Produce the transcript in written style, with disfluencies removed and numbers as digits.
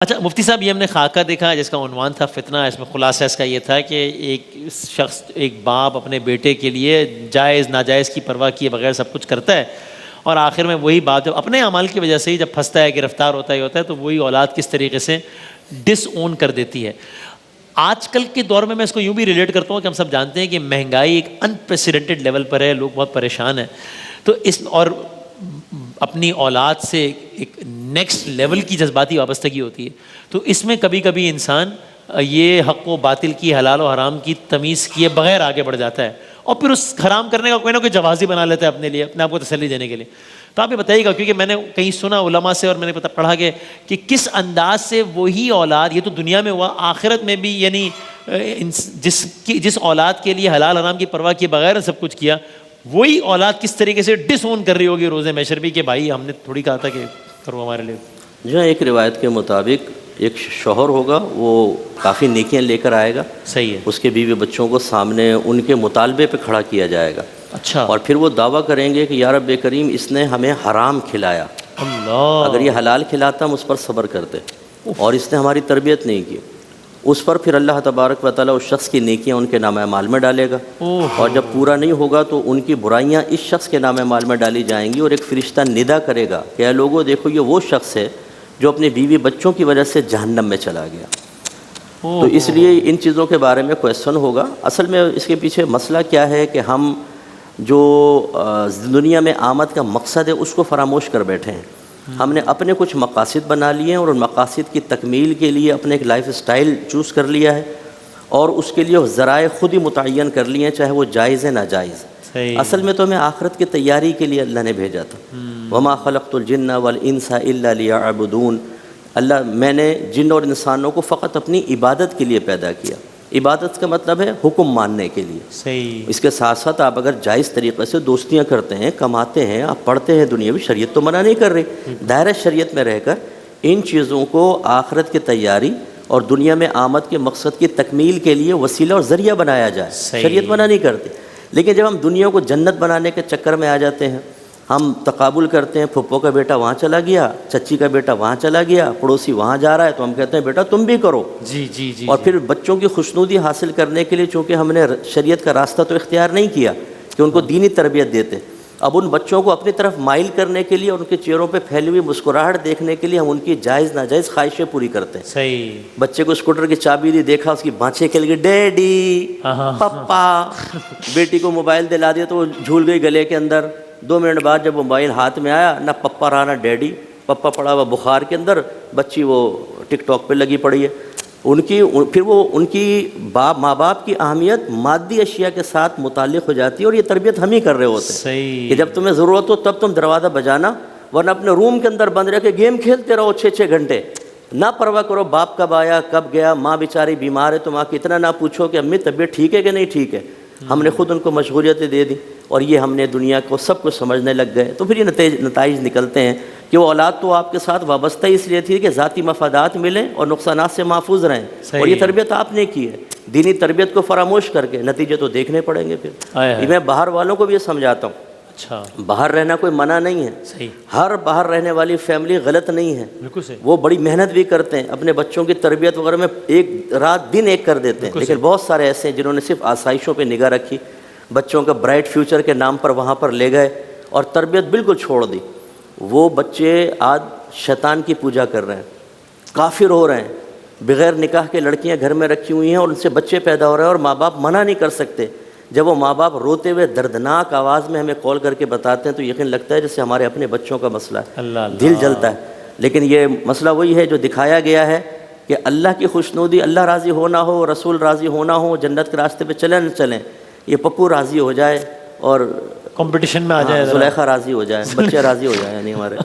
اچھا مفتی صاحب، یہ ہم نے خاکہ دیکھا جس کا عنوان تھا فتنہ. اس میں خلاصہ اس کا یہ تھا کہ ایک شخص، ایک باپ اپنے بیٹے کے لیے جائز ناجائز کی پرواہ کیے بغیر سب کچھ کرتا ہے، اور آخر میں وہی بات جب اپنے اعمال کی وجہ سے ہی جب پھنستا ہے، گرفتار ہوتا ہے تو وہی اولاد کس طریقے سے ڈس اون کر دیتی ہے. آج کل کے دور میں اس کو یوں بھی ریلیٹ کرتا ہوں کہ ہم سب جانتے ہیں کہ مہنگائی ایک انپریسیڈنٹڈ لیول پر ہے، لوگ بہت پریشان ہیں، تو اس اور اپنی اولاد سے ایک نیکسٹ لیول کی جذباتی وابستگی ہوتی ہے. تو اس میں کبھی کبھی انسان یہ حق و باطل کی، حلال و حرام کی تمیز کیے بغیر آگے بڑھ جاتا ہے، اور پھر اس حرام کرنے کا کوئی نہ کوئی جواز ہی بنا لیتا ہے اپنے لیے، اپنے آپ کو تسلی دینے کے لیے. تو آپ یہ بتائیے گا، کیونکہ میں نے کہیں سنا علماء سے اور میں نے پڑھا کہ کس انداز سے وہی اولاد، یہ تو دنیا میں ہوا، آخرت میں بھی، یعنی جس اولاد کے لیے حلال حرام کی پرواہ کیے بغیر سب کچھ کیا، وہی اولاد کس طریقے سے ڈس اون کر رہی ہوگی روز محشر بھی کہ بھائی ہم نے تھوڑی کہا تھا کہ کرو ہمارے لیے. جی ہاں، ایک روایت کے مطابق ایک شوہر ہوگا، وہ کافی نیکیاں لے کر آئے گا. صحیح ہے. اس کے بیوی بچوں کو سامنے ان کے مطالبے پہ کھڑا کیا جائے گا. اچھا. اور پھر وہ دعویٰ کریں گے کہ یا رب کریم، اس نے ہمیں حرام کھلایا، اللہ، اگر یہ حلال کھلاتا ہم اس پر صبر کرتے، اور اس نے ہماری تربیت نہیں کی. اس پر پھر اللہ تبارک و تعالیٰ اس شخص کی نیکیاں ان کے نامہ اعمال میں ڈالے گا، اور جب پورا نہیں ہوگا تو ان کی برائیاں اس شخص کے نامہ اعمال میں ڈالی جائیں گی. اور ایک فرشتہ ندا کرے گا کہ اے لوگوں دیکھو، یہ وہ شخص ہے جو اپنی بیوی بچوں کی وجہ سے جہنم میں چلا گیا. تو اس لیے ان چیزوں کے بارے میں کویسچن ہوگا. اصل میں اس کے پیچھے مسئلہ کیا ہے کہ ہم جو دنیا میں آمد کا مقصد ہے اس کو فراموش کر بیٹھے ہیں. ہم نے اپنے کچھ مقاصد بنا لیے ہیں، اور ان مقاصد کی تکمیل کے لیے اپنے ایک لائف سٹائل چوز کر لیا ہے، اور اس کے لیے ذرائع خود ہی متعین کر لیے ہیں، چاہے وہ جائز ہے ناجائز. اصل میں تو ہمیں آخرت کی تیاری کے لیے اللہ نے بھیجا تھا. وما خلقت الجن والانس الا لیعبدون. اللہ، میں نے جن اور انسانوں کو فقط اپنی عبادت کے لیے پیدا کیا. عبادت کا مطلب ہے حکم ماننے کے لیے. صحیح. اس کے ساتھ ساتھ آپ اگر جائز طریقے سے دوستیاں کرتے ہیں، کماتے ہیں، آپ پڑھتے ہیں دنیاوی، شریعت تو منع نہیں کر رہی. دائرہ شریعت میں رہ کر ان چیزوں کو آخرت کی تیاری اور دنیا میں آمد کے مقصد کی تکمیل کے لیے وسیلہ اور ذریعہ بنایا جائے. شریعت منع نہیں کرتی. لیکن جب ہم دنیا کو جنت بنانے کے چکر میں آ جاتے ہیں، ہم تقابل کرتے ہیں، پھپھو کا بیٹا وہاں چلا گیا، چچی کا بیٹا وہاں چلا گیا، پڑوسی وہاں جا رہا ہے، تو ہم کہتے ہیں بیٹا تم بھی کرو. جی جی جی. اور پھر بچوں کی خوشنودی حاصل کرنے کے لیے چونکہ ہم نے شریعت کا راستہ تو اختیار نہیں کیا کہ ان کو دینی تربیت دیتے، اب ان بچوں کو اپنی طرف مائل کرنے کے لیے، ان کے چہروں پہ پھیلی ہوئی مسکراہٹ دیکھنے کے لیے ہم ان کی جائز ناجائز خواہشیں پوری کرتے ہیں. صحیح. بچے کو اسکوٹر کی چابی دی، دیکھا اس کی بانچیں کھل گئی، ڈیڈی، پپا. بیٹی کو موبائل دلا دیا تو وہ جھول گئی گلے کے اندر. 2 منٹ بعد جب موبائل ہاتھ میں آیا، نہ پپا رہا نہ ڈیڈی. پپا پڑا ہوا بخار کے اندر، بچی وہ ٹک ٹاک پہ لگی پڑی ہے. پھر وہ ان کی ماں باپ کی اہمیت مادی اشیاء کے ساتھ متعلق ہو جاتی ہے، اور یہ تربیت ہم ہی کر رہے ہوتے ہیں. صحیح. کہ جب تمہیں ضرورت ہو تب تم دروازہ بجانا، ورنہ اپنے روم کے اندر بند رہ کے گیم کھیلتے رہو 6 گھنٹے. نہ پرواہ کرو باپ کب آیا کب گیا. ماں بیچاری بیمار ہے تو ماں کی اتنا نہ پوچھو کہ امی طبیعت ٹھیک ہے کہ نہیں ٹھیک ہے. ہم نے خود ان کو مشغولیتیں دے دی، اور یہ ہم نے دنیا کو سب کچھ سمجھنے لگ گئے. تو پھر یہ نتائج نکلتے ہیں کہ وہ اولاد تو آپ کے ساتھ وابستہ اس لیے تھی کہ ذاتی مفادات ملیں اور نقصانات سے محفوظ رہیں. اور یہ تربیت آپ نے کی ہے. دینی تربیت کو فراموش کر کے نتیجے تو دیکھنے پڑیں گے. پھر میں باہر والوں کو بھی یہ سمجھاتا ہوں، اچھا، باہر رہنا کوئی منع نہیں ہے. صحیح. ہر باہر رہنے والی فیملی غلط نہیں ہے. بالکل صحیح. وہ بڑی محنت بھی کرتے ہیں، اپنے بچوں کی تربیت وغیرہ میں ایک رات دن ایک کر دیتے ہیں. لیکن بہت سارے ایسے ہیں جنہوں نے صرف آسائشوں پہ نگاہ رکھی، بچوں کا برائٹ فیوچر کے نام پر وہاں پر لے گئے اور تربیت بالکل چھوڑ دی. وہ بچے آج شیطان کی پوجا کر رہے ہیں، کافر ہو رہے ہیں. بغیر نکاح کے لڑکیاں گھر میں رکھی ہوئی ہیں اور ان سے بچے پیدا ہو رہے ہیں، اور ماں باپ منع نہیں کر سکتے. جب وہ ماں باپ روتے ہوئے دردناک آواز میں ہمیں کال کر کے بتاتے ہیں تو یقین لگتا ہے جیسے ہمارے اپنے بچوں کا مسئلہ ہے. دل جلتا ہے. لیکن یہ مسئلہ وہی ہے جو دکھایا گیا ہے کہ اللہ کی خوشنودی، اللہ راضی ہونا ہو، رسول راضی ہونا ہو، جنت کے راستے پہ چلیں نہ چلیں، یہ پپو راضی ہو جائے اور کمپٹیشن میں آ جائے، زلیخا راضی ہو جائے، بچے راضی ہو جائیں، یعنی ہمارے